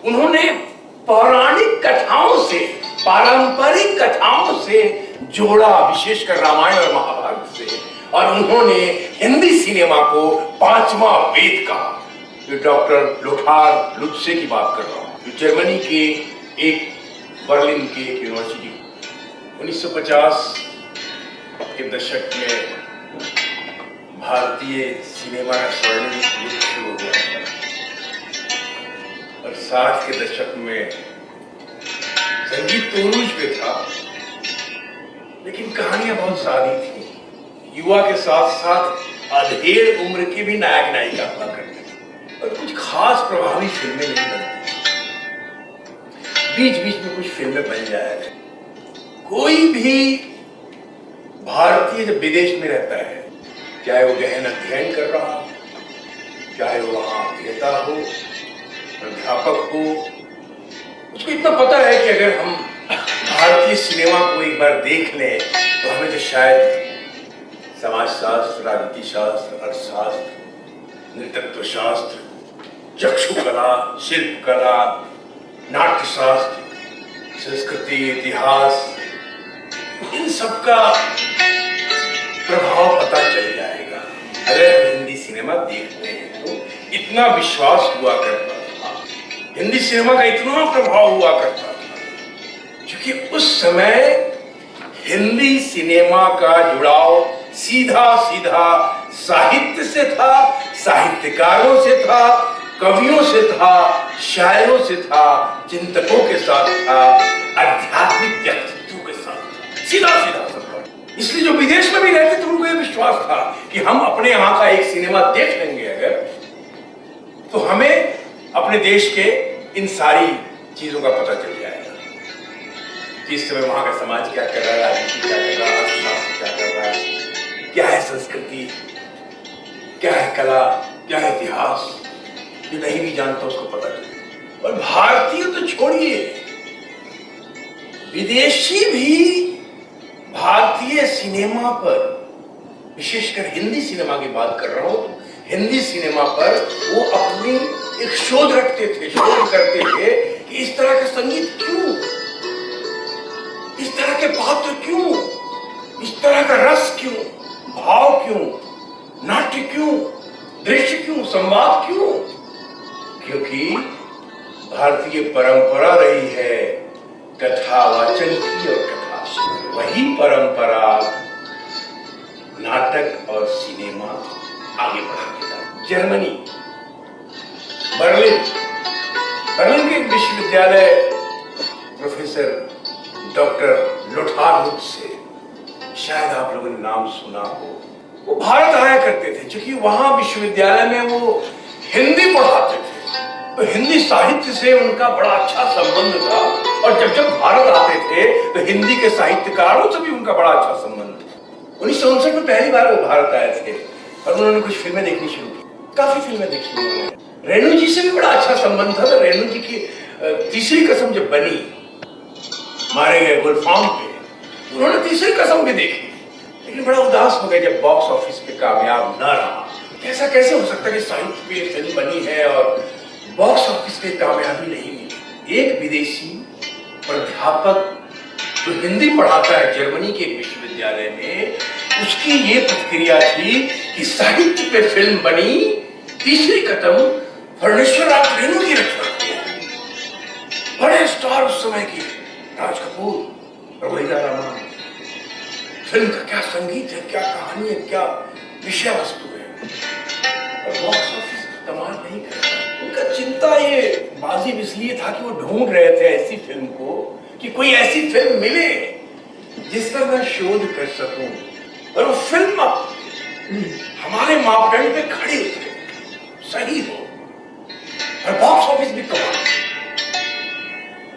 उन्होंने पौराणिक कथाओं से, पारंपरिक कथाओं से जोड़ा, विशेषकर रामायण और महाभारत से, और उन्होंने हिंदी सिनेमा को पांचवा वेद कहा। जो डॉक्टर लोथार लुत्से की बात कर रहा हूं, जो जर्मनी के एक बर्लिन के एक यूनिवर्सिटी, 1950 के दशक में भारतीय सिनेमा का स्वर्णिम युग शुरू हुआ था और 60 के दशक में संगीत तो उरूज पे था, लेकिन कहानियां बहुत सादी थी। युवा के साथ साथ अधेड़ उम्र के भी नायक नायिका हुआ करते थे और कुछ खास प्रभावी फिल्में नहीं बनती। बीच बीच में कुछ फिल्में बन जाया है। कोई भी भारतीय जब विदेश में रहता है, चाहे वो गहन अध्ययन कर रहा हो, चाहे वो वहां अभिनेता हो, अध्यापक हो, उसको इतना पता है कि अगर हम भारतीय सिनेमा को एक बार देख लें तो हमें तो शायद समाजशास्त्र, राजनीति शास्त्र, अर्थशास्त्र, नृतत्व शास्त्र, चक्षुकला, शिल्पकला, नाट्यशास्त्र, संस्कृति, इतिहास, इन सब का प्रभाव पता चल जाएगा। अगर हम हिंदी सिनेमा देखते हैं तो इतना विश्वास हुआ करता था, हिंदी सिनेमा का इतना प्रभाव हुआ करता था, क्योंकि उस समय हिंदी सिनेमा का जुड़ाव सीधा सीधा साहित्य से था, साहित्यकारों से था, कवियों से था, शायरों से था, चिंतकों के साथ था, आध्यात्मिक व्यक्तित्वों के साथ था, सीधा सीधा संपर्क। इसलिए जो विदेश में भी रहते थे उनको यह विश्वास था कि हम अपने यहाँ का एक सिनेमा देख लेंगे अगर, तो हमें अपने देश के इन सारी चीजों का पता चल जाएगा। इस समय वहां का समाज क्या कर रहा है, राजनीति क्या कर रहा है, अर्थशास्त्र क्या कर रहा है, क्या है संस्कृति, क्या है कला, क्या है इतिहास, जो नहीं भी जानता उसको पता चले। और भारतीय तो छोड़िए, विदेशी भी भारतीय सिनेमा पर, विशेषकर हिंदी सिनेमा की बात कर रहा हूं, हिंदी सिनेमा पर वो अपनी एक शोध रखते थे, शोध करते थे कि इस तरह का संगीत क्यों, इस तरह के पात्र क्यों, इस तरह का रस क्यों, भाव क्यों, नाट्य क्यों, दृश्य क्यों, संवाद क्यों। क्योंकि भारतीय परंपरा रही है कथा वाचन की और कथा, वही परंपरा नाटक और सिनेमा आगे बढ़ाती। जर्मनी, बर्लिन के विश्वविद्यालय प्रोफेसर डॉक्टर लोथार लुत्से, शायद आप लोगों ने नाम सुना हो, वो भारत आया करते थे। क्योंकि वहां विश्वविद्यालय में वो हिंदी पढ़ाते थे, तो हिंदी साहित्य से उनका बड़ा अच्छा संबंध था, और जब जब भारत आते थे तो हिंदी के साहित्यकारों से भी उनका बड़ा अच्छा संबंध था। 1959 में पहली बार वो भारत आए थे और उन्होंने कुछ फिल्में देखनी शुरू की, काफी फिल्में देखी उन्होंने। रेणु जी से भी बड़ा अच्छा संबंध था, तो रेणु जी की तीसरी कसम जब बनी, मारे गए गुलफाम पे, उन्होंने तीसरी कसम भी देखी, लेकिन बड़ा उदास हो गए जब बॉक्स ऑफिस पे कामयाब न रहा। ऐसा कैसे हो सकता है कि साहित्य पे फिल्म बनी है और बॉक्स ऑफिस पे कामयाबी नहीं मिली। एक विदेशी प्राध्यापक जो हिंदी पढ़ाता है जर्मनी के विश्वविद्यालय में, उसकी ये प्रतिक्रिया थी कि साहित्य पे फिल्म बनी, तीसरी कदम फर्नेश्वर राज रेणु की रचना की है। बड़े स्टार उस समय के, राज कपूर, रवीना रामा। फिल्म का क्या संगीत है, क्या कहानी है, क्या विषय वस्तु है, और बॉक्स ऑफिस कमाल नहीं करता। उनका चिंता ये बाजी इसलिए था कि वो ढूंढ रहे थे ऐसी फिल्म को कि कोई ऐसी फिल्म मिले जिस पर मैं शोध कर सकूं, और वो फिल्म हमारे मापदंड पे खड़ी उतरे, सही हो, और बॉक्स ऑफिस भी कमाल,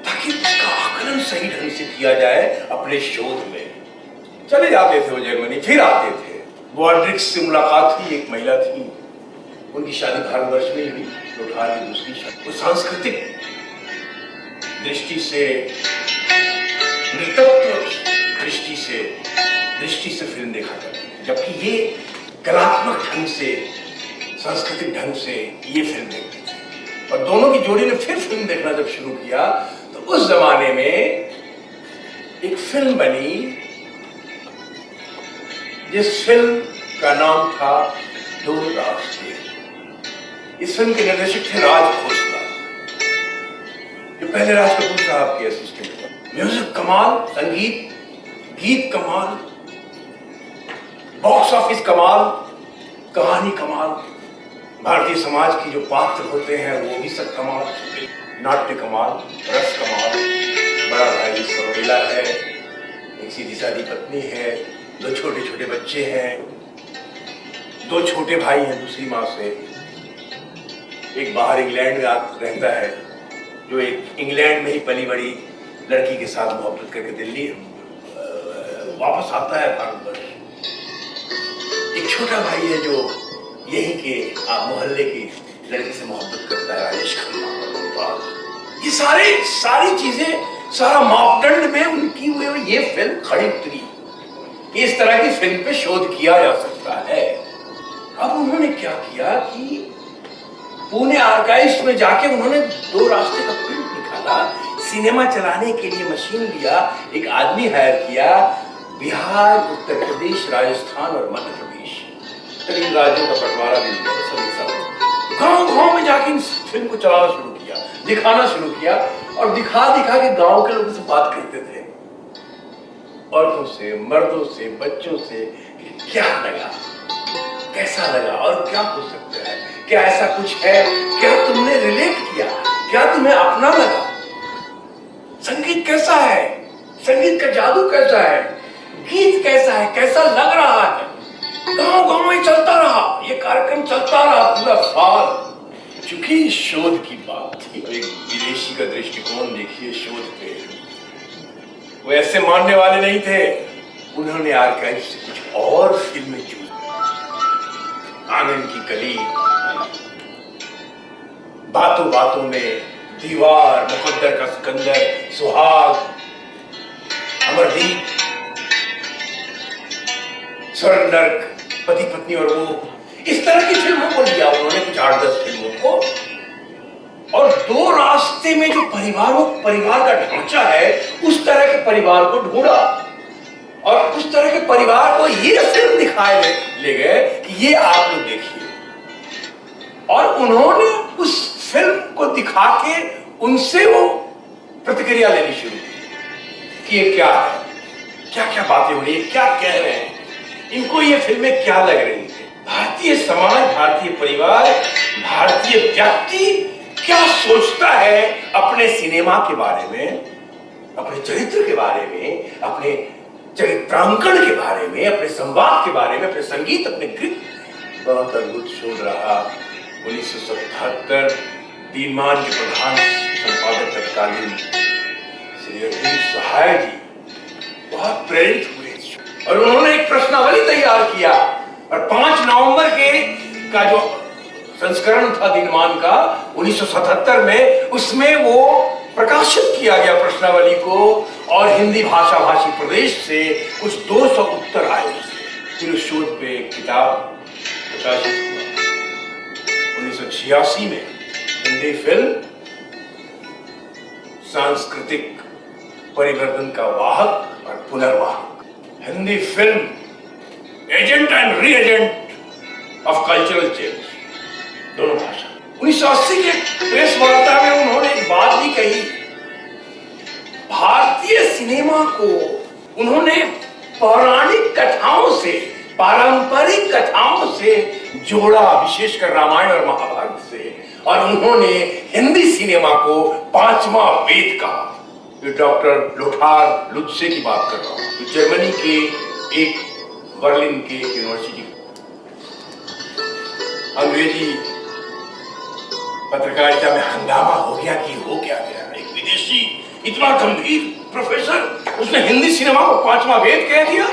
ताकि उसका आकलन सही ढंग से किया जाए अपने शोध में। चले जाते थे वो जर्मनी, फिर आते थे। वॉल्ड्रिक्स से मुलाकात हुई, एक महिला थी, उनकी शादी भारतवर्ष में हुई, लोथार की दूसरी शादी। वो सांस्कृतिक दृष्टि से, नृतत्व दृष्टि से फिल्म देखा करते हैं, जबकि ये कलात्मक ढंग से, सांस्कृतिक ढंग से ये फिल्म देखते थे। और दोनों की जोड़ी ने फिर फिल्म देखना जब शुरू किया तो उस जमाने में एक फिल्म बनी जिस फिल्म का नाम था दो रास्ते। इस फिल्म के निर्देशक थे राज खोसला, जो पहले राज कपूर साहब के असिस्टेंट थे। म्यूजिक कमाल, संगीत गीत कमाल, बॉक्स ऑफिस कमाल, कहानी कमाल, भारतीय समाज की जो पात्र होते हैं वो भी सब कमाल, नाट्य कमाल, रस कमाल। बड़ा भाई सौरीला है, एक सीधी सादी पत्नी है, दो छोटे छोटे बच्चे हैं, दो छोटे भाई हैं दूसरी माँ से, एक बाहर इंग्लैंड में रहता है जो एक इंग्लैंड में ही पली बड़ी लड़की के साथ मोहब्बत करके दिल्ली वापस आता है भारतवर्ष। एक छोटा भाई है जो यहीं के मोहल्ले की लड़की से मोहब्बत करता है, राजेश खन्ना। ये सारी चीजें, सारा मापदंड में उनकी हुई ये फिल्म खड़ी उतरी। इस तरह की फिल्म पे शोध किया जा सकता है। अब उन्होंने क्या किया कि पुणे आर्काइव्स में जाके उन्होंने दो रास्ते का फिल्म निकाला, सिनेमा चलाने के लिए मशीन लिया, एक आदमी हायर किया, बिहार, उत्तर प्रदेश, राजस्थान और मध्य प्रदेश, 3 राज्यों का बंटवारा भी गांव-गांव में जाके इस फिल्म को चलाना शुरू किया, दिखाना शुरू किया और दिखा के गांव के लोगों से बात करते थे, औरतों से, मर्दों से, बच्चों से, क्या लगा, कैसा लगा और क्या हो सकता है, क्या ऐसा कुछ है, क्या तुमने रिलेट किया, क्या तुम्हें अपना लगा, संगीत कैसा है, संगीत का जादू कैसा है, गीत कैसा है, कैसा लग रहा है। गांव-गांव में चलता रहा, ये कार्यक्रम चलता रहा पूरा साल। चूंकि शोध की बात थी, एक विदेशी का दृष्टिकोण देखिए शोध पे, वो ऐसे मानने वाले नहीं थे। उन्होंने आर्काइव से कुछ और फिल्में चुनी, आंगन की कली, बातों बातों में, दीवार, मुकद्दर का सिकंदर, सुहाग, अमरदीप, स्वर्ण नर्क, पति पत्नी और वो, इस तरह की फिल्मों को लिया उन्होंने, कुछ 8-10 फिल्मों को, और दो रास्ते में जो परिवार का ढांचा है उस तरह के परिवार को ढूंढा और उस तरह के परिवार को ये फिल्म दिखाए ले गए कि ये आप लोग देखिए, और उन्होंने उस फिल्म को दिखा के उनसे वो प्रतिक्रिया लेनी शुरू की कि ये क्या है, क्या क्या बातें हो रही है, क्या कह रहे हैं, इनको ये फिल्में क्या लग रही है, भारतीय समाज, भारतीय परिवार, भारतीय व्यक्ति क्या सोचता है अपने सिनेमा के बारे में, अपने चरित्र के बारे में, अपने चरित्रांकन के बारे में, अपने संवाद के बारे में, अपने संगीत, अपने गीत। बहुत अद्भुत शोध रहा। 1977 दीनमान के प्रधान संपादक तत्कालीन श्री अरविंद सहाय जी बहुत प्रेरित हुए और उन्होंने एक प्रश्नावली तैयार किया और 5 नवंबर का जो संस्करण था दीनमान का 1977 में, उसमें वो प्रकाशित किया गया प्रश्नावली को, और हिंदी भाषा भाषी प्रदेश से कुछ 200 उत्तर आए। फिर उस शोध पे एक किताब प्रकाशित हुआ 1986 में, हिंदी फिल्म सांस्कृतिक परिवर्तन का वाहक और पुनर्वाहक, Hindi film agent and re agent of cultural change, दोनों भाषा। 1980 के प्रेस वार्ता में उन्होंने एक बात भी कही, भारतीय सिनेमा को उन्होंने पौराणिक कथाओं से, पारंपरिक कथाओं से जोड़ा, विशेषकर रामायण और महाभारत से, और उन्होंने हिंदी सिनेमा को 5वां वेद कहा। डॉक्टर लोथार लुत्से की बात कर रहा हूं, जर्मनी के एक बर्लिन के यूनिवर्सिटी, अंग्रेजी पत्रकारिता में हंगामा हो गया कि हो क्या गया, एक विदेशी इतना गंभीर प्रोफेसर, उसने हिंदी सिनेमा को 5वां वेद कह दिया।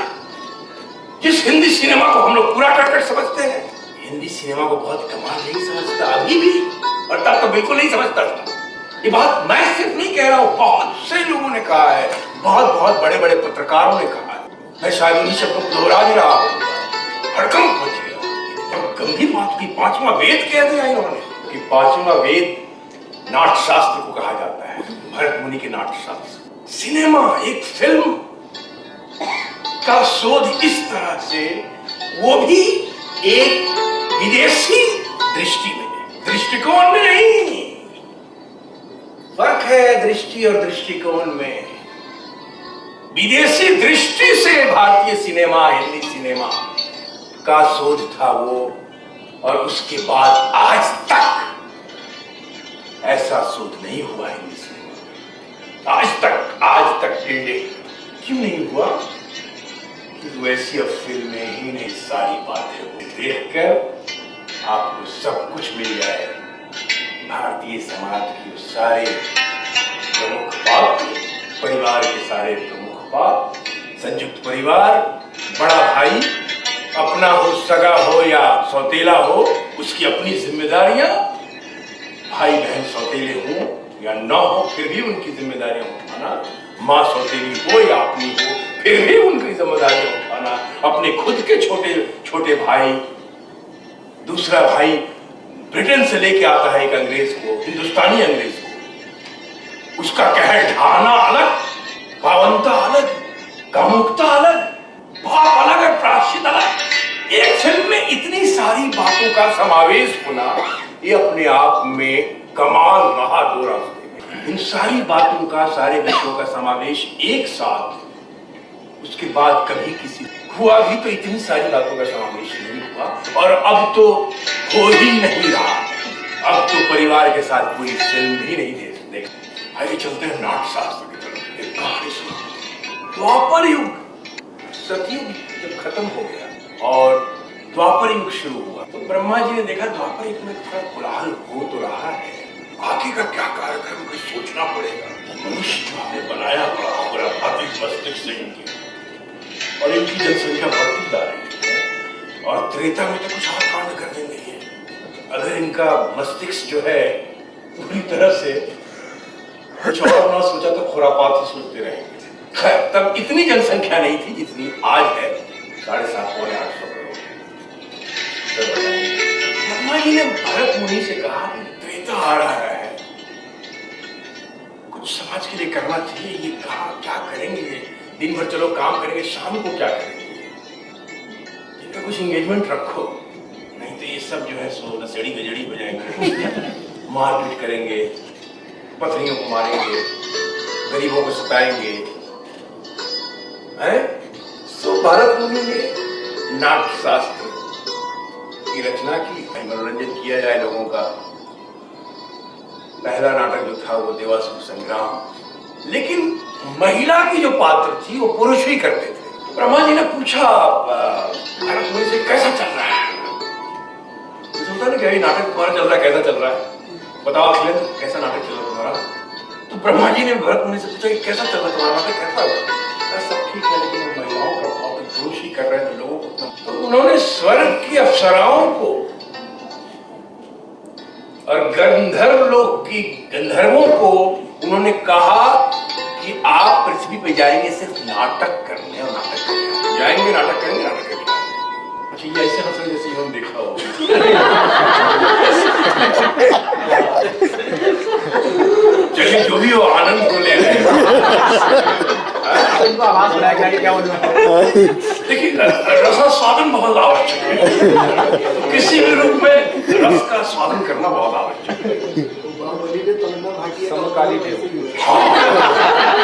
जिस हिंदी सिनेमा को हम लोग पूरा टर्कट समझते हैं, हिंदी सिनेमा को बहुत कमाल नहीं समझता अभी भी, और तब तो बिल्कुल नहीं समझता था। ये बात मैं सिर्फ नहीं कह रहा हूं, बहुत से लोगों ने कहा है, बहुत बड़े बड़े पत्रकारों ने कहा है। मैं शायद उन्हीं शब्दों को दोहरा ही रहा हूं, हड़कंप मच गया। और गंभीर बात की 5वां वेद कह दिया इन्होंने, कि 5वां वेद नाट्यशास्त्र को कहा जाता है। नाट्यशास्त्र, सिनेमा एक फिल्म का शोध इस तरह से, वो भी एक विदेशी दृष्टि में, दृष्टिकोण में नहीं। फर्क है दृष्टि और दृष्टिकोण में। विदेशी दृष्टि से भारतीय सिनेमा, हिंदी सिनेमा का शोध था वो, और उसके बाद आज तक ऐसा शोध नहीं हुआ हिंदी सिनेमा में। आज तक क्यों नहीं हुआ? वैसी अब फिल्में ही नहीं, सारी बातें देखकर आपको सब कुछ मिल जाए। भारतीय समाज के सारे प्रमुख पात्र, परिवार के सारे प्रमुख पात्र, संयुक्त परिवार, बड़ा भाई, अपना हो, सगा हो या सौतेला हो, उसकी अपनी जिम्मेदारियां, भाई बहन सौतेले हो या न हो फिर भी उनकी जिम्मेदारियां उठाना, माँ सौतेली हो या अपनी हो फिर भी उनकी जिम्मेदारियां उठाना, अपने खुद के छोटे छोटे भाई, दूसरा भाई ब्रिटेन से लेके आता है एक अंग्रेज को, हिंदुस्तानी अंग्रेज को, उसका कहर ढाना अलग, पावनता अलग, कामुकता अलग, बाप अलग और प्रायश्चित अलग। एक फिल्म में इतनी सारी बातों का समावेश होना, ये अपने आप में कमाल रहा। दो रास्ते में इन सारी बातों का, सारे विषयों का समावेश एक साथ, उसके बाद कभी किसी हुआ भी तो इतनी सारी बातों का समावेश नहीं हुआ, और अब तो हो ही नहीं रहा। अब तो परिवार के साथ पूरी फिल्म भी नहीं देख। आइए चलते हैं नाट्यशास्त्र की तरफ। एक कहानी सुनो। द्वापर युग, सतयुग जब खत्म हो गया और द्वापर युग शुरू हुआ, तो ब्रह्मा जी ने देखा द्वापर युग में थोड़ा कोलाहल हो तो रहा है, आगे का क्या कार्यक्रम कुछ सोचना पड़ेगा। मनुष्य जो हमें बनाया बड़ा भौतिक मस्तिष्क से इनकी, और इनकी जनसंख्या बढ़ती जा रही है, और त्रेता में तो कुछ और कांड कर देंगे ये। अगर इनका मस्तिष्क जो है पूरी तरह से कुछ और ना सोचा तो खुरापात ही सोचते रहेंगे। खैर, तब इतनी जनसंख्या नहीं थी जितनी आज है, 7.5 पौने 8 करोड़। ब्रह्मा जी ने भरत मुनि से कहा कि त्रेता आ रहा है, कुछ समाज के लिए करना चाहिए। ये कहा क्या करेंगे, दिन भर चलो काम करेंगे, शाम को क्या करेंगे, इनका कुछ एंगेजमेंट रखो, नहीं तो ये सब जो है सो नशेड़ी गजड़ी हो जाएंगे, मारपीट करेंगे, पत्नियों को मारेंगे, गरीबों को सताएंगे। सो भरत मुनि ने नाट्यशास्त्र की रचना की, मनोरंजन किया जाए लोगों का। पहला नाटक जो था वो देवासुर संग्राम, लेकिन महिला की जो पात्र थी वो पुरुष ही करते थे। ब्रह्मा जी ने पूछा भरत मुनि से कैसा चल रहा है, सोचता नहीं क्या नाटक तुम्हारा चल रहा है, कैसा चल रहा है, बताओ अखिलेश कैसा नाटक चल रहा है तुम्हारा। तो ब्रह्मा जी ने भरत मुनि से पूछा कि कैसा चल रहा है तुम्हारा नाटक, कैसा हुआ? सब ठीक है, लेकिन महिलाओं का भाव तो पुरुष ही कर रहे हैं लोगों को। तो उन्होंने स्वर्ग की अप्सराओं को और गंधर्व लोक की गंधर्वों को उन्होंने कहा कि आप पृथ्वी पे जाएंगे सिर्फ नाटक करने, और नाटक करने जाएंगे, नाटक करेंगे, नाटक करेंगे। अच्छा, ये ऐसे हंस जैसे इन्होंने देखा हो। चलिए जो भी हो, आनंद को ले रहे हैं। आवाज क्या देखिए, रसास्वादन बहुत आवश्यक है, किसी भी रूप में रस का स्वादन करना बहुत आवश्यक है।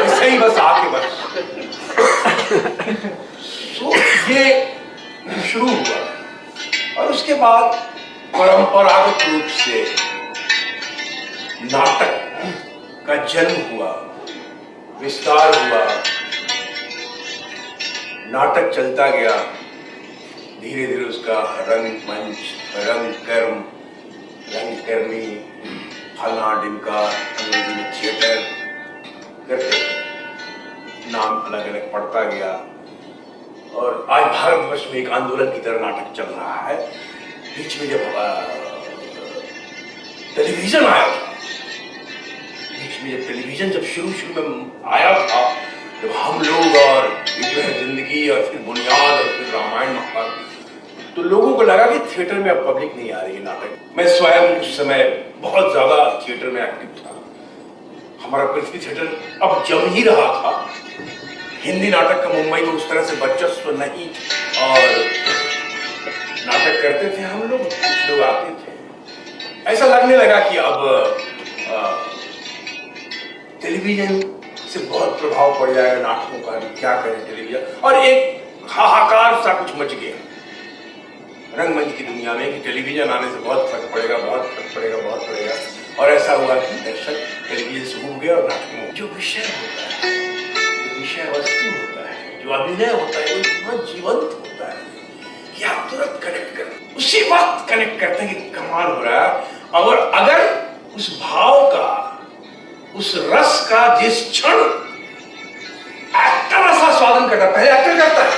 ऐसे ही बस आके बस तो ये शुरू हुआ, और उसके बाद परंपरागत रूप से नाटक का जन्म हुआ, विस्तार हुआ, नाटक चलता गया, धीरे धीरे उसका रंगमंच, रंग कर्म, रंगकर्मी, फलना डिमका, अंग्रेजी में थिएटर करते नाम अलग अलग पड़ता गया, और आज भारतवर्ष में एक आंदोलन की तरह नाटक चल रहा है। बीच में जब टेलीविजन आया था, बीच में जब टेलीविजन जब शुरू में आया था, जब हम लोग और ये जो है जिंदगी और फिर बुनियाद और फिर रामायण महाभारत, तो लोगों को लगा कि थिएटर में अब पब्लिक नहीं आ रही है नाटक। मैं स्वयं उस समय बहुत ज्यादा थिएटर में एक्टिव था, हमारा पृथ्वी थिएटर अब जम ही रहा था। हिंदी नाटक का मुंबई में उस तरह से वर्चस्व नहीं, और नाटक करते थे हम लोग, कुछ लोग आते थे। ऐसा लगने लगा कि अब टेलीविजन से बहुत प्रभाव पड़ जाएगा नाटकों का, क्या करें टेलीविजन, और एक हाहाकार सा कुछ मच गया रंगमंच की दुनिया में कि टेलीविजन आने से बहुत फर्क पड़ेगा, बहुत फर्क पड़ेगा, बहुत पड़ेगा। और ऐसा हुआ कि दर्शक टेलीविजन से उब गए और नाटक में जो विषय होता है, जो विषय वस्तु होता है, जो अभिनय होता है, वो इतना जीवंत होता है कि आप तुरंत कनेक्ट कर, उसी वक्त कनेक्ट करते हैं कि कमाल हो रहा है। और अगर उस भाव का, उस रस का जिस क्षण एक्टर ऐसा स्वादन करता है, पहले एक्टर करता है,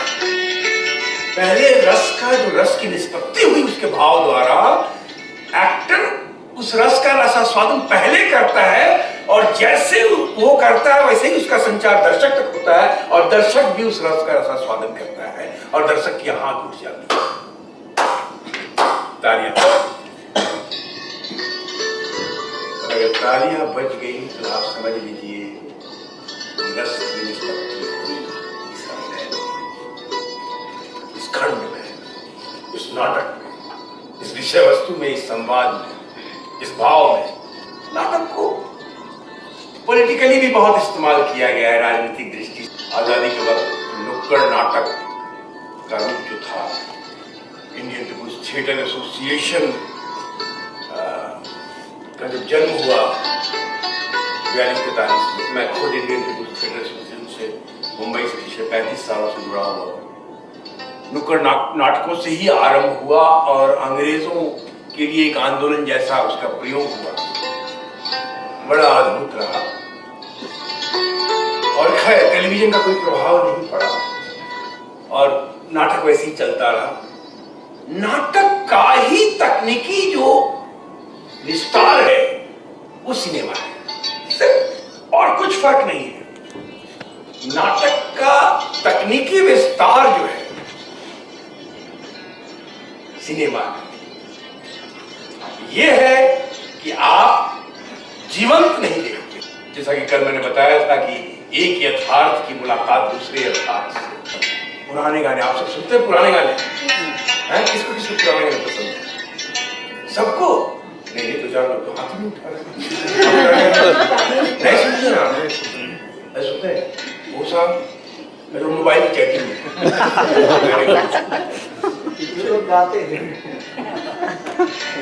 पहले रस का जो रस की निष्पत्ति हुई उसके भाव द्वारा, एक्टर उस रस का रसास्वादन पहले करता है, और जैसे वो करता है वैसे ही उसका संचार दर्शक तक होता है, और दर्शक भी उस रस का रसास्वादन करता है, और दर्शक की हाथ उठ जाती है। तालियां, अगर तालियां बज गई तो आप समझ लीजिए रस की निष्पत्ति हुई इस खंड में, इस नाटक में, इस विषय वस्तु में, इस संवाद में, इस भाव में। नाटक को पॉलिटिकली भी बहुत इस्तेमाल किया गया है, राजनीतिक दृष्टि से। आजादी के वक्त नुक्कड़ नाटक का रूप जो था, इंडियन पीपुल्स थिएटर एसोसिएशन का जब जन्म हुआ 42-43 में, मैं खुद इंडियन पीपुल्स थिएटर एसोसिएशन से मुंबई से पिछले 35 सालों से जुड़ा हुआ हूँ। नुक्कड़ नाटकों से ही आरंभ हुआ, और अंग्रेजों के लिए एक आंदोलन जैसा उसका प्रयोग हुआ, बड़ा अद्भुत रहा। और खैर टेलीविजन का कोई प्रभाव नहीं पड़ा, और नाटक वैसे ही चलता रहा। नाटक का ही तकनीकी जो विस्तार है वो सिनेमा है, सिर्फ, और कुछ फर्क नहीं है। नाटक का तकनीकी विस्तार जो है सिनेमा है, ये है कि आप जीवंत नहीं देखते। जैसा कि कल मैंने बताया था कि एक यथार्थ की मुलाकात दूसरे यथार्थ से। पुराने गाने आप सब सुनते हैं? पुराने गाने हैं? किसको किसको पुराने गाने पसंद है? सबको? नहीं, तो चार लोग तो हाथ ही नहीं उठा रहे। नहीं सुनते ना? नहीं सुनते हैं? वो साहब मैं तो मोबाइल की चैटिंग में गाते हैं।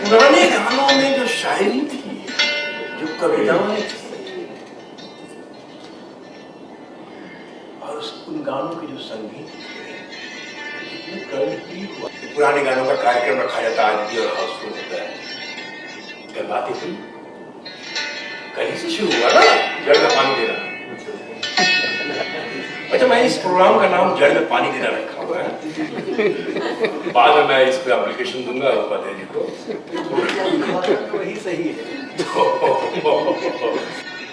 पुराने गानों में जो शायरी थी, जो कविताएं थी, और उन गानों के जो संगीत थे, हुआ। पुराने गानों का कार्यक्रम रखा जाता है आज भी, और हाउसफुल होता है। कल बात थी, कल ही से शुरू हुआ ना जड़ में पानी देना। अच्छा, मैं इस प्रोग्राम का नाम जड़ में पानी देना रखा हुआ है। बाद में मैं इस पे एप्लीकेशन दूंगा उपाध्याय जी को। वही सही है।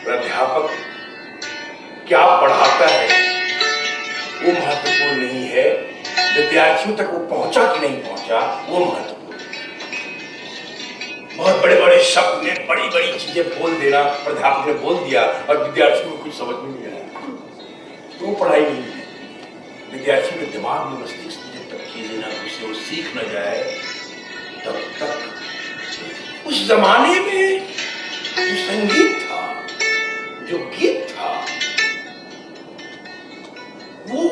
प्राध्यापक क्या पढ़ाता है वो महत्वपूर्ण नहीं है, विद्यार्थियों तक वो पहुंचा कि नहीं पहुंचा वो महत्वपूर्ण। बहुत बड़े बड़े शब्द में बड़ी बड़ी चीजें बोल देना, प्राध्यापक ने बोल दिया और विद्यार्थियों को कुछ समझ में नहीं आया, तो वो पढ़ाई नहीं है। विद्यार्थियों के दिमाग में, मस्तिष्क में जब तक चीजें ना घुसे, वो सीख न जाए, तब तक उस जमाने में जो संगीत था, जो गीत था, वो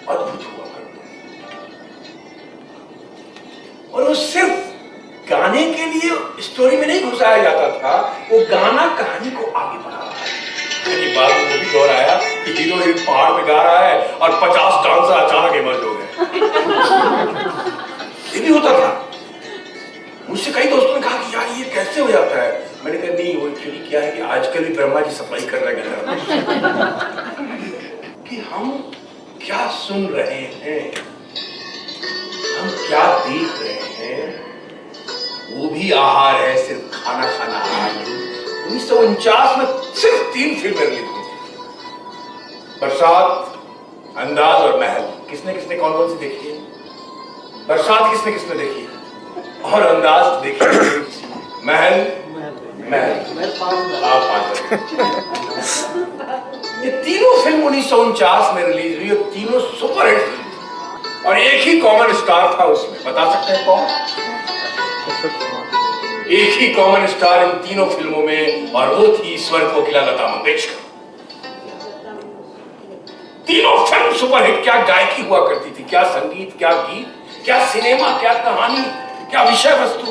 अद्भुत हुआ करता। और वो सिर्फ गाने के लिए स्टोरी में नहीं घुसाया जाता था, वो गाना कहानी को आगे बढ़ा रहा है। बाद में वो भी दौर आया कि हीरो हीरोइन पहाड़ पे गा रहा है और 50 डांसर अचानक इमर्ज हो गए। ये भी होता था। मुझसे कई दोस्तों ने कहा कि यार ये कैसे हो जाता है। मैंने कहा नहीं, वो एक्चुअली क्या है कि आजकल भी ब्रह्मा जी सफाई कर रहे हैं कि हम क्या सुन रहे हैं, हम क्या देख रहे हैं, वो भी आहार है, सिर्फ खाना खाना आहार नहीं। 1949 में सिर्फ 3 फिल्में रिलीज हुई थी, बरसात, अंदाज और महल। किसने किसने कौन कौन सी देखी है? बरसात किसने किसने देखी है? और अंदाज देखी है? महल मैं 5 आप 5। ये तीनों फिल्म 1949 में रिलीज हुई और तीनों सुपरहिट फिल्म और एक ही कॉमन स्टार था उसमें। बता सकते हैं कौन? एक ही कॉमन स्टार इन तीनों फिल्मों में और वो थी स्वर कोकिला लता मंगेशकर। तीनों फिल्म सुपरहिट। क्या गायकी हुआ करती थी, क्या संगीत, क्या गीत, क्या सिनेमा, क्या कहानी, क्या विषय वस्तु,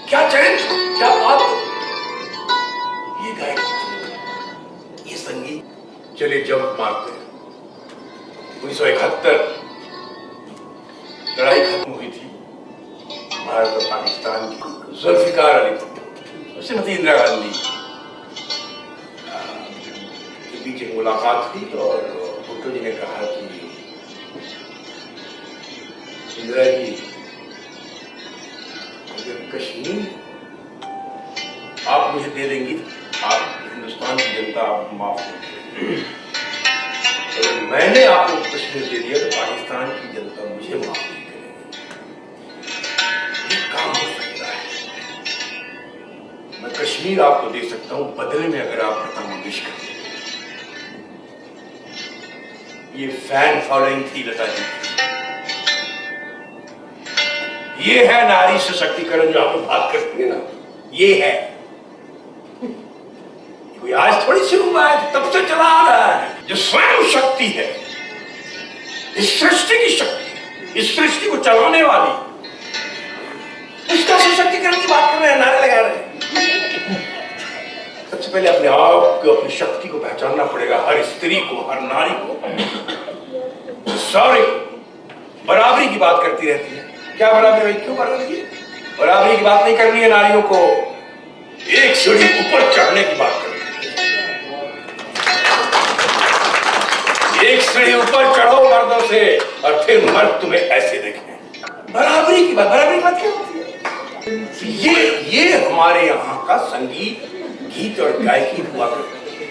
क्या चरित्र, क्या पात्र। ये गायकी, ये संगीत। चलिए जंप मारते हैं। 1971 लड़ाई खत्म हुई थी भारत और पाकिस्तान की। जुल्फिकार अली भुट्टो, श्रीमती इंदिरा गांधी के बीच एक मुलाकात हुई और भुट्टो जी ने कहा कि इंदिरा जी, अगर कश्मीर आप मुझे दे देंगी, आप हिंदुस्तान की जनता आपको माफ करेगी। अगर मैंने आपको कश्मीर दे दिया तो पाकिस्तान की जनता मुझे माफ नहीं करेगी। ये काम हो सकता है। मैं कश्मीर आपको दे सकता हूं, बदले में अगर आप लता मंगेशकर। ये फैन फॉलोइंग थी लता जी। ये है नारी सशक्तिकरण जो आप बात करते हैं ना, ये है। कोई आज थोड़ी शुरू हुआ है, तब से चला आ रहा है। जो स्वयं शक्ति है, इस सृष्टि की शक्ति, इस सृष्टि को चलाने वाली, उसका सशक्तिकरण की बात कर रहे हैं, नारे लगा रहे हैं। सबसे पहले अपने आप को, अपनी शक्ति को पहचानना पड़ेगा। हर स्त्री को, हर नारी को, सॉरी, बराबरी की बात करती रहती है। क्या बराबरी भाई, क्यों बराबरी? बराबरी की बात नहीं करनी है नारियों को, एक सीढ़ी ऊपर चढ़ने की बात करनी है। एक सीढ़ी ऊपर चढ़ो मर्दों से और फिर मर्द तुम्हें ऐसे देखें। बराबरी की बात क्या होती है? ये हमारे यहाँ का संगीत, गीत और गायकी हुआ करता है।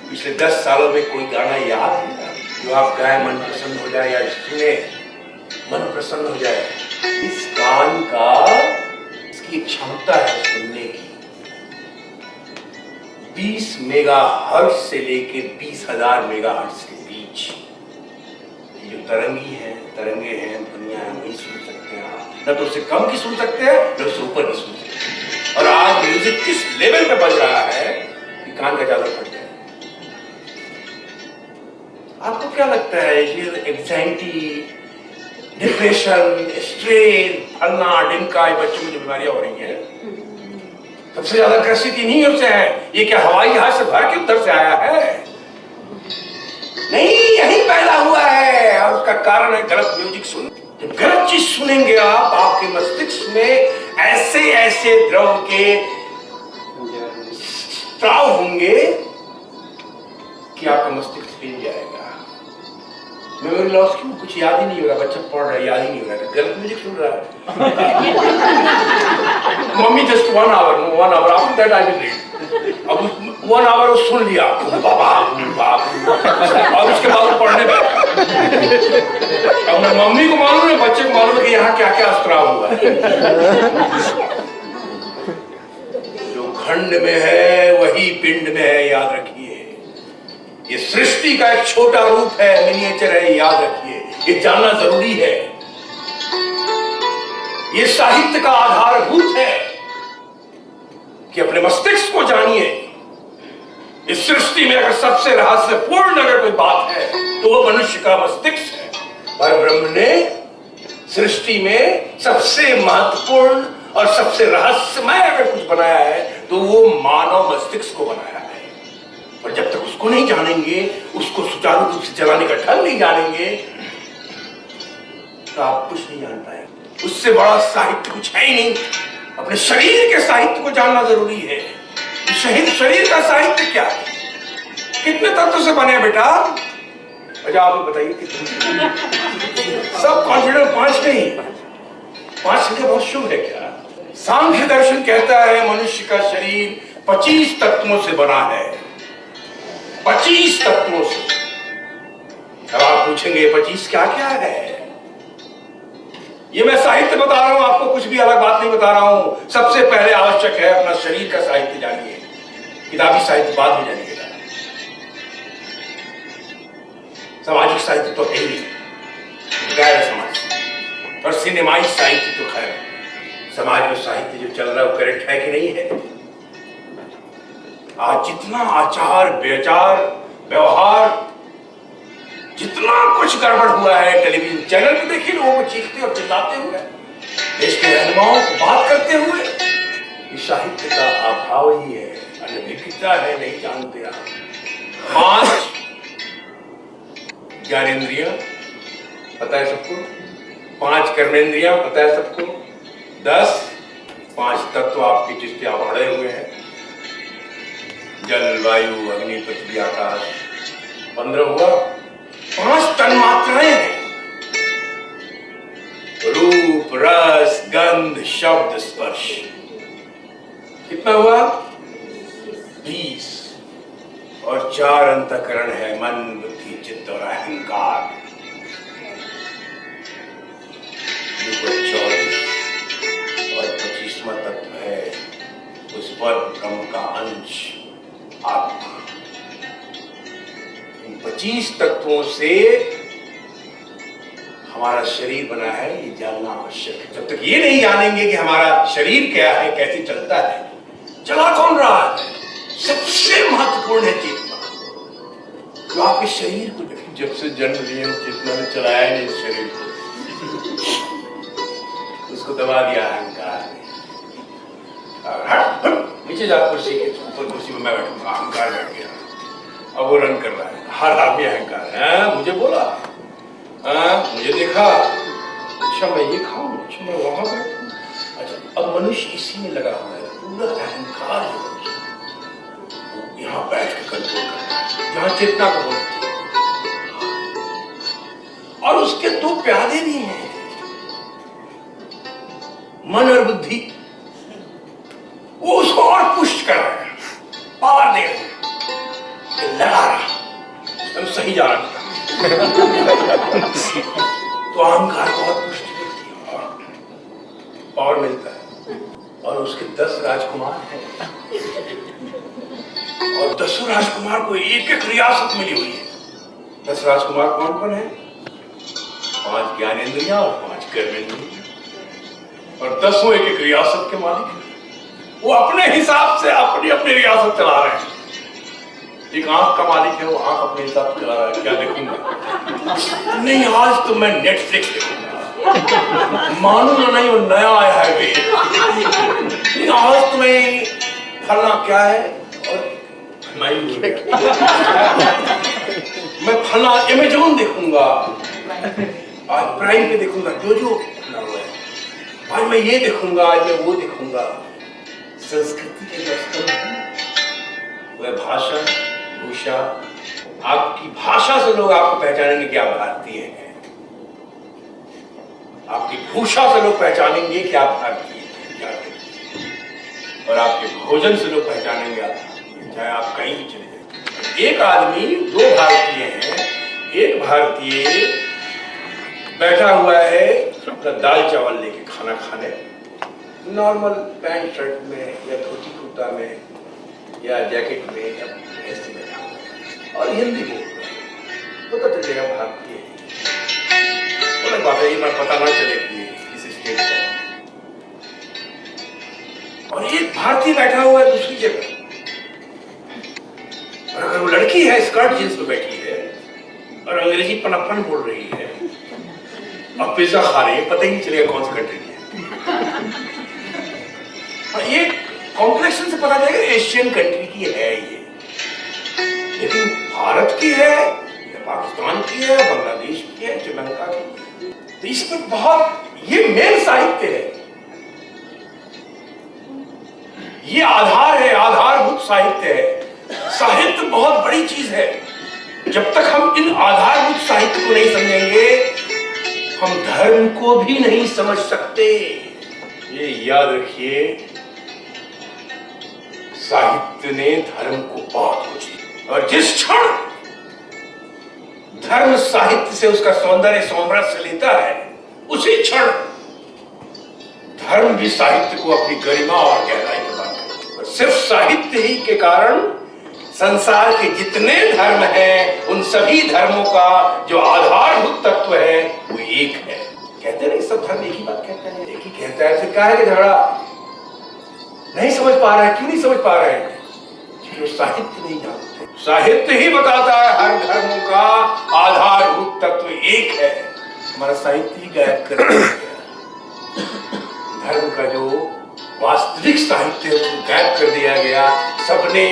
पिछले 10 सालों में कोई गाना याद है जो आप गाए मन प्रसन्न हो जाए, या सुने मन प्रसन्न हो जाए? इस कान का, इसकी क्षमता है सुनने की 20 मेगाहर्ट्ज से लेके 20,000 मेगाहर्ट्ज के बीच। ये जो तरंगी है, तरंगे हैं, दुनिया है, वही सुन सकते हैं आप। न तो उससे कम की सुन सकते हैं, न उससे ऊपर की सुन सकते हैं। और आज म्यूजिक किस लेवल पे बज रहा है कि कान का ज्यादा फट जाए। आपको क्या लगता है, ये एंजाइटी, डिप्रेशन, स्ट्रेस, फलना ढिमका, बच्चों में जो बीमारियां हो रही हैं, सबसे ज्यादा ग्रसित इन्हीं से है। ये क्या हवाई जहाज से भर के उधर से आया है? नहीं, यही पैदा हुआ है। और उसका कारण है गलत म्यूजिक सुन। जब गलत चीज सुनेंगे आप, आपके मस्तिष्क में ऐसे ऐसे द्रव के स्त्राव होंगे कि आपका मस्तिष्क हिल जाएगा। मेमोरी लॉस क्यों? कुछ याद ही नहीं हो रहा, बच्चा पढ़ रहा है, याद ही नहीं हो रहा, गलत म्यूजिक सुन रहा है। Mummy just 1 hour after that I will read. अब 1 आवर वो सुन लिया, बाबा और उसके बाद वो पढ़ने बैठा। अब मम्मी को मालूम है, बच्चे को मालूम है कि यहाँ क्या क्या अस्त्राव हुआ है। जो खंड में है वही पिंड में है, याद रखिए। ये सृष्टि का एक छोटा रूप है, मिनिएचर है, याद रखिए। ये जानना जरूरी है। ये साहित्य का आधारभूत है कि अपने मस्तिष्क को जानिए। इस सृष्टि में अगर सबसे रहस्यपूर्ण अगर कोई बात है तो वो मनुष्य का मस्तिष्क है। पर ब्रह्म ने सृष्टि में सबसे महत्वपूर्ण और सबसे रहस्यमय अगर कुछ बनाया है तो वो मानव मस्तिष्क को बनाया है। और जब तक उसको नहीं जानेंगे, उसको सुचारू रूप से चलाने का ढंग नहीं जानेंगे, तो आप कुछ नहीं जान पाएंगे। उससे बड़ा साहित्य कुछ है ही नहीं। अपने शरीर के साहित्य को जानना जरूरी है। शरीर का साहित्य क्या है? कितने तत्व से बने बेटा? अच्छा आप बताइए कितने? सब कॉन्फिडेंट 5 नहीं, 5 संख्या बहुत शुभ है क्या? सांख्य दर्शन कहता है मनुष्य का शरीर 25 तत्वों से बना है। 25 तत्वों से। अब आप पूछेंगे 25 क्या क्या है? ये मैं साहित्य बता रहा हूं, आपको कुछ भी अलग बात नहीं बता रहा हूं। सबसे पहले आवश्यक है अपना शरीर का साहित्य जानिए, किताबी साहित्य बाद में जानिएगा। सामाजिक साहित्य तो है ही नहीं, गैर समाज, और सिनेमाई साहित्य तो खैर, समाज में साहित्य जो चल रहा है वो करेक्ट है कि नहीं है। आज जितना आचार विचार व्यवहार, जितना कुछ गड़बड़ हुआ है, टेलीविजन चैनल पे देखिए लोगों को चीखते और चिल्लाते हुए, देश के रहनुमाओं को बात करते हुए, ये साहित्य का अभाव ही है, अनभिज्ञता है, नहीं जानते आप। 5 ज्ञानेंद्रियां पता है सबको, 5 कर्मेंद्रियां पता है सबको, 10 5 तत्व आपके जिसके आप अड़े हुए हैं, जल वायु अग्नि पृथ्वी आकाश, 15 हुआ। 5 तन्मात्राएं हैं, रूप रस गंध शब्द स्पर्श, कितना हुआ? 20। और 4 अंतःकरण है, मन बुद्धि चित्त और अहंकार, 24। और 25वां तत्व है उस पर ब्रह्म का अंश आत्मा। 25 तत्वों से हमारा शरीर बना है, ये जानना आवश्यक है। जब तक ये नहीं जानेंगे कि हमारा शरीर क्या है, कैसे चलता है, चला कौन रहा है, सबसे महत्वपूर्ण है चेतना। जो आपके शरीर को, जब से जन्म लिए चेतना ने चलाया नहीं इस शरीर को, उसको दबा दिया अहंकार ने। नीचे जा कुर्सी के ऊपर, कुर्सी में मैं बैठूंगा, अहंकार बैठ गया, अब वो रन कर रहा है। हर आदमी अहंकार है, मुझे बोला, मुझे देखा, अच्छा मैं ये खाऊं, अच्छा मैं वहां बैठूं, अच्छा अब मनुष्य इसी में लगा हुआ है, पूरा अहंकार जो यहाँ बैठ के कंट्रोल करता है, जहां चेतना को बोलती है। और उसके 2 प्यादे भी हैं, मन और बुद्धि, वो उसको और पुष्ट कर रहे हैं, पावर दे रहे हैं, लगा रहा तुम सही जा रहा तो अहंकार बहुत पुष्टि मिलती है, पावर मिलता है। और उसके 10 राजकुमार हैं, और 10 राजकुमार को एक रियासत मिली हुई है। 10 राजकुमार कौन कौन है? 5 ज्ञानेंद्रियां और 5 कर्मेंद्रियां, और 10 एक रियासत के मालिक हैं। वो अपने हिसाब से अपनी अपनी रियासत चला रहे हैं। एक आंख का मालिक है, वो आंख अपने हिसाब से चला रहा है, क्या देखूंगा नहीं, आज तो मैं नेटफ्लिक्स देखूंगा, मानो ना नहीं वो नया आया है वे, आज तो मैं फलना क्या है, और मैं फलना अमेज़न देखूंगा, आज प्राइम पे देखूंगा, जो आज मैं ये देखूंगा, आज मैं वो देखूंगा। संस्कृति के दस्तन है वह भाषा भूषा, आपकी भाषा से लोग आपको पहचानेंगे कि आप भारतीय हैं, आपकी भूषा से लोग पहचानेंगे कि आप भारतीय हैं, और आपके भोजन से लोग पहचानेंगे आप भारतीय, चाहे आप कहीं भी चले जाए। एक आदमी 2 भारतीय हैं, एक भारतीय बैठा हुआ है अपना दाल चावल लेके खाना खाने, नॉर्मल पैंट शर्ट में या धोती कुर्ता में या जैकेट में या ऐसे बैठा हुआ, और हिंदी बोल रहा है, पता चलेगा भारतीय है। अलग बात है ये पता ना चले कि किस स्टेट का। और एक भारतीय बैठा हुआ है दूसरी जगह, और अगर वो लड़की है स्कर्ट जींस में बैठी है और अंग्रेजी पनपन बोल रही है, अब पिज्जा खा रही है, पता ही नहीं चलेगा कौन सी कंट्री है। ये कॉम्प्लेक्शन से पता चलेगा एशियन कंट्री की है ये, लेकिन भारत की है या पाकिस्तान की है, बांग्लादेश की है, श्रीलंका की, तो इसमें बहुत ये मेन साहित्य है, ये आधार है, आधारभूत साहित्य है। साहित्य बहुत बड़ी चीज है, जब तक हम इन आधारभूत साहित्य को नहीं समझेंगे, हम धर्म को भी नहीं समझ सकते। ये याद रखिए, साहित्य ने धर्म को बहुत कुछ दिया, और जिस क्षण धर्म साहित्य से उसका सौंदर्य सामरस्य लेता है, उसी क्षण धर्म भी साहित्य को अपनी गरिमा और गहराई प्रदान करते हैं। और सिर्फ साहित्य ही के कारण संसार के जितने धर्म हैं, उन सभी धर्मों का जो आधारभूत तत्व है वो एक है। कहते नहीं सब धर्म एक ही बात कहते हैं, एक ही कहता है, फिर क्या है कि झगड़ा नहीं समझ पा रहे हैं। क्यों नहीं समझ पा रहे हैं? क्योंकि साहित्य नहीं जानते। साहित्य ही बताता है हर धर्मों का आधारभूत तत्व एक है। हमारा साहित्य ही गायब कर दिया गया। धर्म का जो वास्तविक साहित्य है उसको गायब कर दिया गया। सबने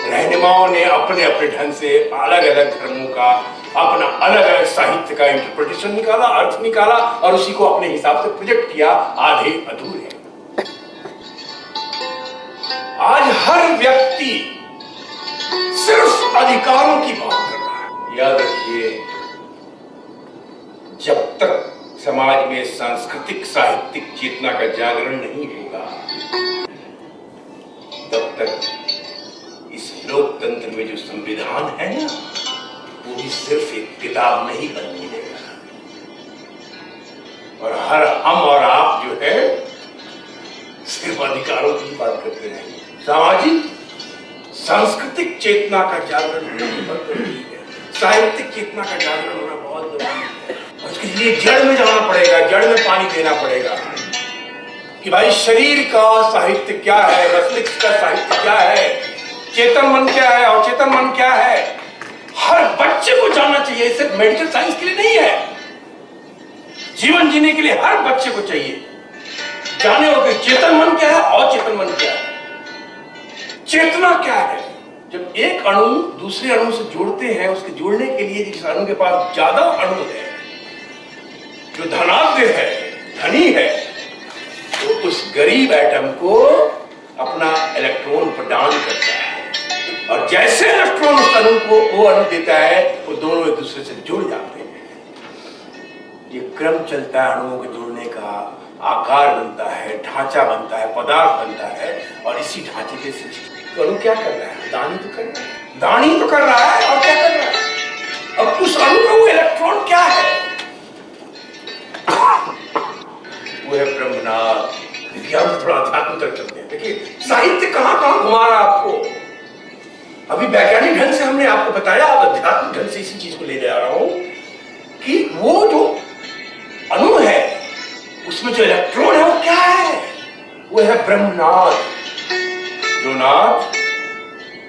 रहनुमाओं ने अपने अपने ढंग से अलग अलग धर्मों का अपना अलग अलग साहित्य का इंटरप्रिटेशन निकाला, अर्थ निकाला और उसी को अपने हिसाब से प्रोजेक्ट किया, आधे अधूरे। आज हर व्यक्ति सिर्फ अधिकारों की बात कर रहा है। याद रखिए, जब तक समाज में सांस्कृतिक साहित्यिक चेतना का जागरण नहीं होगा, तब तक इस लोकतंत्र में जो संविधान है ना, वो भी सिर्फ एक किताब नहीं बन मिलेगा। और हर हम और आप जो है सिर्फ अधिकारों की बात करते रहेंगे। सामाजिक सांस्कृतिक चेतना का जागरण होना बहुत जरूरी है। साहित्यिक चेतना का जागरण होना बहुत जरूरी है। उसके लिए जड़ में जाना पड़ेगा, जड़ में पानी देना पड़ेगा कि भाई शरीर का साहित्य क्या है, मस्तिष्क का साहित्य क्या है, चेतन मन क्या है, अवचेतन मन क्या है। हर बच्चे को जानना चाहिए। सिर्फ मेडिकल साइंस के लिए नहीं है, जीवन जीने के लिए हर बच्चे को चाहिए जाने हो कि चेतन मन क्या है, अवचेतन मन क्या है, चेतना क्या है। जब एक अणु दूसरे अणु से जोड़ते हैं, उसके जोड़ने के लिए जिस अणु के पास ज्यादा अणु है, जो धनाढ्य है, धनी है, तो उस गरीब एटम को अपना इलेक्ट्रॉन प्रदान करता है। और जैसे इलेक्ट्रॉन उस अणु को वो अणु देता है, वो दोनों एक दूसरे से जुड़ जाते हैं। ये क्रम चलता है अणुओं के जुड़ने का, आकार बनता है, ढांचा बनता है, पदार्थ बनता है। और इसी ढांचे के तो अणु क्या कर रहा है? दान ही तो कर रहा है, दान ही तो कर रहा है। और क्या कर रहा है? अब उस अणु का वो इलेक्ट्रॉन क्या है? वो है ब्रह्मनाथ। हम थोड़ा अध्यात्म तक चलते हैं। देखिए साहित्य कहां कहां घुमा रहा है आपको। अभी वैज्ञानिक ढंग से हमने आपको बताया, अब अध्यात्मिक ढंग से इसी चीज को ले जा रहा हूं कि वो जो अणु है उसमें जो इलेक्ट्रॉन है वो क्या है? वो है ब्रह्मनाथ। जो नाथ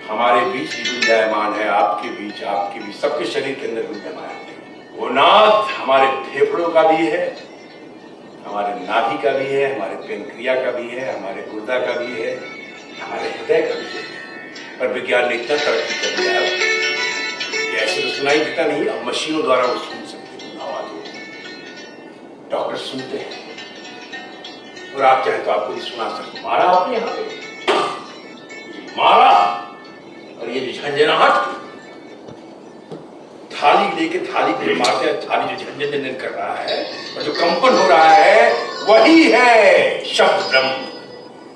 हमारे बीच भी विराजमान है, आपके बीच, आपके बीच, सबके शरीर के अंदर विराजमान है। वो नाथ हमारे फेफड़ों का भी है, हमारे नाभि का भी है, हमारे पेनक्रिया का भी है, हमारे गुर्दा का भी है, हमारे हृदय का भी है। पर विज्ञान ने इतना तरक्की कर दिया है कि ऐसे तो सुनाई देता नहीं, अब मशीनों द्वारा वो सुन सकते हैं आवाज। डॉक्टर सुनते हैं और आप चाहे तो आपको भी सुना सकते। मारा आपने यहाँ पे, मारा, और ये जो झंझनाहट, थाली लेके थाली पे मारते हैं, थाली जो झंझन कर रहा है और जो कंपन हो रहा है वही है शब्द ब्रह्म।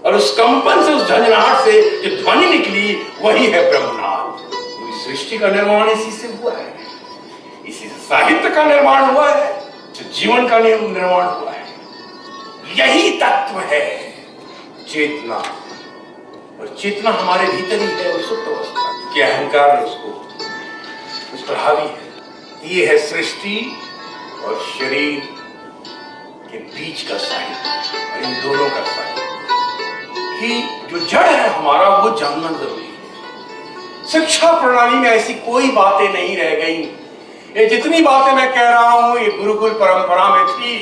और उस कंपन से, उस झंझनाहट से जो ध्वनि निकली वही है ब्रह्मनाथ। सृष्टि का निर्माण इसी से हुआ है, इसी से साहित्य का निर्माण हुआ है, जीवन का निर्माण हुआ है। यही तत्व है चेतना। और चेतना हमारे भीतर ही है, और सुप्त अवस्था कि अहंकार ने उसको उस पर हावी है। ये है सृष्टि और शरीर के बीच का साहित्य, और इन दोनों का साहित्य कि जो जड़ है हमारा वो जानना जरूरी है। शिक्षा प्रणाली में ऐसी कोई बातें नहीं रह गई। ये जितनी बातें मैं कह रहा हूं ये गुरुकुल परंपरा में थी।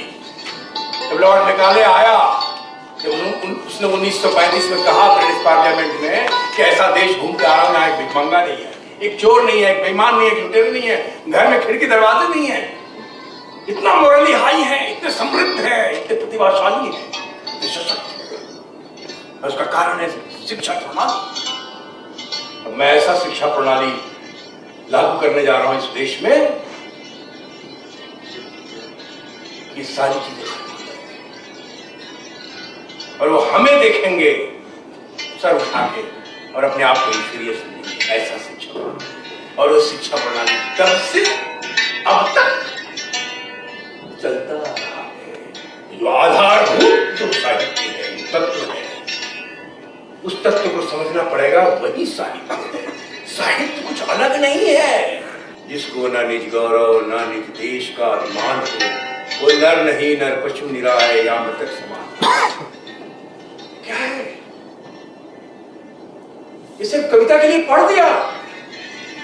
जब लॉर्ड मैकाले आया, जब उसने 1935 में कहा ब्रिटिश पार्लियामेंट में कि ऐसा देश घूम के आ रहा है, एक भिखमंगा नहीं है, एक चोर नहीं है, एक बेईमान नहीं है, एक लुटेरा नहीं है, घर में खिड़की दरवाजे नहीं है, इतना मोरली हाई है, इतने समृद्ध है, इतने प्रतिभाशाली है, इतने सशक्त है। उसका कारण है शिक्षा प्रणाली। अब मैं ऐसा शिक्षा प्रणाली लागू करने जा रहा हूं इस देश में, ये सारी चीजें और वो हमें देखेंगे सर उठा के और अपने आप को इंफीरियर समझेंगे। ऐसा शिक्षा प्रणाली, और वो शिक्षा प्रणाली तब से अब तक चलता रहा है। जो आधारभूत जो साहित्य जिस तत्व को समझना पड़ेगा वही साहित्य है। साहित्य कुछ अलग नहीं है। जिसको न निज गौरव न निज देश का अभिमान हो, वो नर नहीं नर पशु निराय या मृतक समान। क्या है इसे कविता के लिए पढ़ दिया,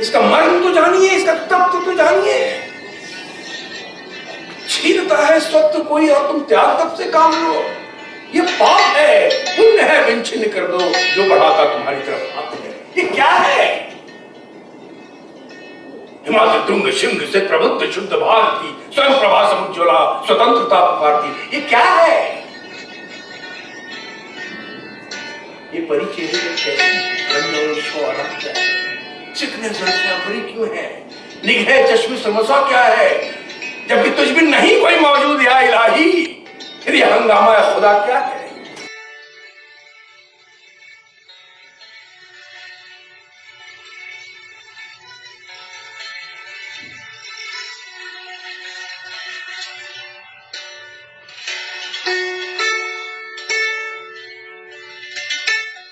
इसका मर्म तो जानिए, इसका तत्व तो जानिए। छीनता है स्वत्व कोई और तुम त्याग तब से काम लो, ये पाप है, पुण्य है, विच्छिन्न कर दो जो बढ़ाता तुम्हारी तरफ हाथ है। ये क्या है? हिमाचल तुंग सिंह से प्रबुद्ध शुद्ध भारती, स्वयं प्रभा समुज्ज्वला स्वतंत्रता पुकारती। ये क्या है? ये परिचय चिकने जलफी क्यों है? निगाह चश्मे समझा क्या है? जबकि तुझ में नहीं कोई मौजूद या इलाही, फिर ये हंगामा खुदा क्या है?